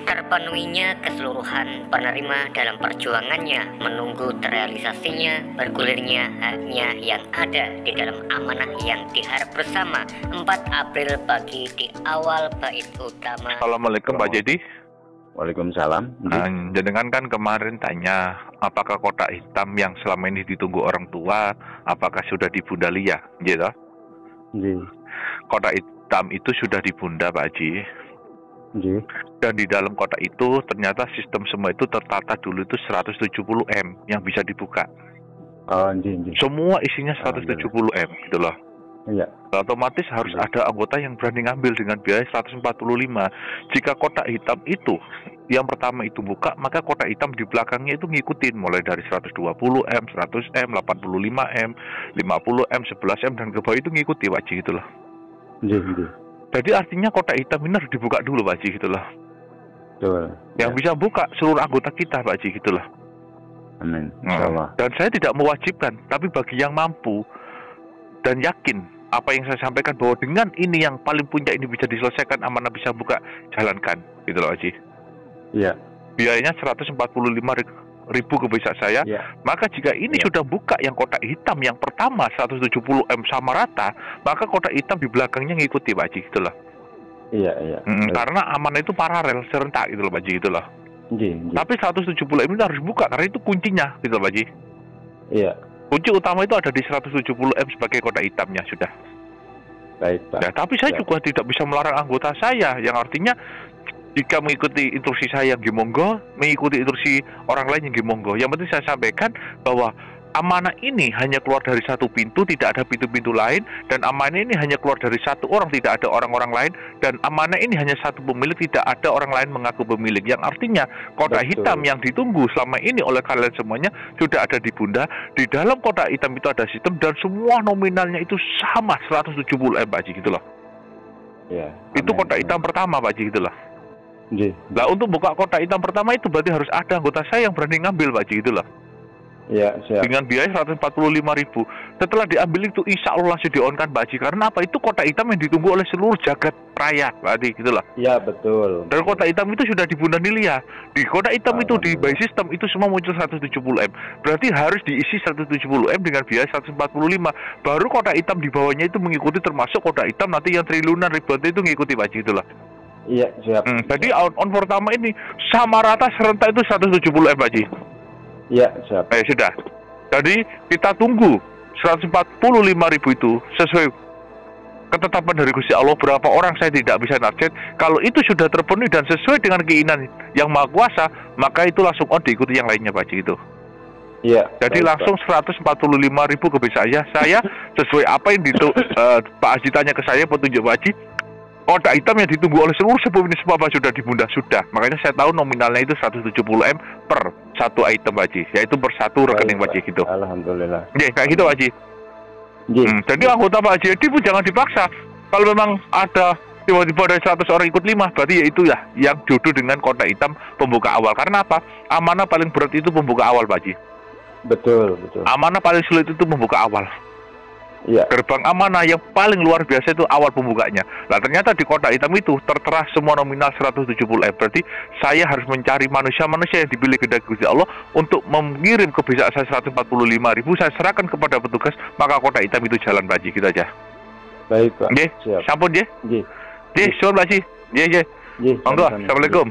terpenuhinya keseluruhan penerima dalam perjuangannya menunggu terrealisasinya bergulirnya haknya yang ada di dalam amanah yang diharap bersama 4 April pagi di awal bait utama. Assalamualaikum Pak Jadi. Waalaikumsalam. Jenengan kan kemarin tanya apakah kotak hitam yang selama ini ditunggu orang tua apakah sudah di Bunda Lia, gitu? Kotak hitam itu sudah di Bunda Pak Haji. Dan di dalam kotak itu ternyata sistem semua itu tertata dulu itu 170 M yang bisa dibuka. Semua isinya 170 M gitu loh. Iya. Otomatis harus ada anggota yang berani ngambil dengan biaya 145. Jika kotak hitam itu yang pertama itu buka, maka kotak hitam di belakangnya itu ngikutin mulai dari 120 M, 100 M, 85 M, 50 M, 11 M dan ke bawah itu ngikuti Pak Haji gitu loh. Jadi artinya kotak hitam ini harus dibuka dulu Pak Haji gitu loh. Yang bisa buka seluruh anggota kita Pak Haji gitu loh. Amin. Dan saya tidak mewajibkan, tapi bagi yang mampu dan yakin apa yang saya sampaikan bahwa dengan ini yang paling puncak ini bisa diselesaikan, amanah bisa buka, jalankan gitu loh Haji. Iya. Biayanya 145.000 ke bisa saya. Maka jika ini sudah buka yang kotak hitam yang pertama 170 M sama rata, maka kotak hitam di belakangnya ngikuti Pak Haji gitu loh. Iya. Karena amanah itu paralel serentak gitu loh Pak Haji gitu loh. Tapi 170 M itu harus buka karena itu kuncinya gitu loh Pak Haji. Iya. Kunci utama itu ada di 170 M sebagai kotak hitamnya sudah. Baik Pak. Ya, tapi saya juga tidak bisa melarang anggota saya, yang artinya jika mengikuti instruksi saya yang monggo, mengikuti instruksi orang lain yang monggo. Yang penting saya sampaikan bahwa amanah ini hanya keluar dari satu pintu, tidak ada pintu-pintu lain, dan amanah ini hanya keluar dari satu orang, tidak ada orang-orang lain, dan amanah ini hanya satu pemilik, tidak ada orang lain mengaku pemilik. Yang artinya kotak hitam yang ditunggu selama ini oleh kalian semuanya sudah ada di Bunda. Di dalam kotak hitam itu ada sistem dan semua nominalnya itu sama 170 M Pak Haji gitu loh. Ya, itu kotak hitam pertama Pak Haji gitu loh. Nah untuk buka kotak hitam pertama itu berarti harus ada anggota saya yang berani ngambil Pak Haji gitu loh. Iya, siap. Dengan biaya 145.000. Setelah diambil itu insya Allah langsung di-on-kan Pak Haji. Karena apa? Itu kotak hitam yang ditunggu oleh seluruh jagat raya Pak Haji gitu loh. Iya betul. Dan kotak hitam itu sudah di Bunda Nilia. Di kotak hitam itu di by system itu semua muncul 170 M. Berarti harus diisi 170 M dengan biaya 145. Baru kotak hitam di bawahnya itu mengikuti, termasuk kotak hitam nanti yang triliunan ribuan itu ngikuti Pak Haji gitu loh. Iya siap. Jadi on pertama ini sama rata serentak itu 170 M Pak Haji. Iya, siap. Sudah. Jadi kita tunggu 145.000 itu sesuai ketetapan dari Gusti Allah. Berapa orang saya tidak bisa target. Kalau itu sudah terpenuhi dan sesuai dengan keinginan yang Maha Kuasa, maka itu langsung diikuti yang lainnya Pak Haji itu. Iya. Jadi langsung 145.000 ke saya sesuai apa yang Pak Haji tanya ke saya, petunjuk Pak Haji. Kotak hitam yang ditunggu oleh seluruh pemilik Bapak sudah di Bunda sudah. Makanya saya tahu nominalnya itu 170 M per satu item Pak Haji, yaitu per satu rekening Pak Haji gitu. Alhamdulillah. Kayak gitu Pak Haji. Jadi anggota Pak Haji itu pun jangan dipaksa. Kalau memang ada tiba-tiba ada 100 orang ikut 5, berarti ya itu ya yang jodoh dengan kotak hitam pembuka awal. Karena apa? Amanah paling berat itu pembuka awal Pak Haji. Betul. Amanah paling sulit itu pembuka awal. Ya. Gerbang amanah yang paling luar biasa itu awal pembukanya. Nah ternyata di kotak hitam itu tertera semua nominal 170 M. Berarti saya harus mencari manusia-manusia yang dipilih kepada Gusti Allah untuk mengirim ke bisa saya 145.000. Saya serahkan kepada petugas, maka kotak hitam itu jalan Pak Haji, gitu aja. Baik Pak. Siap. Sampun Nggih. Syukur Pak Haji. Monggo. Assalamualaikum.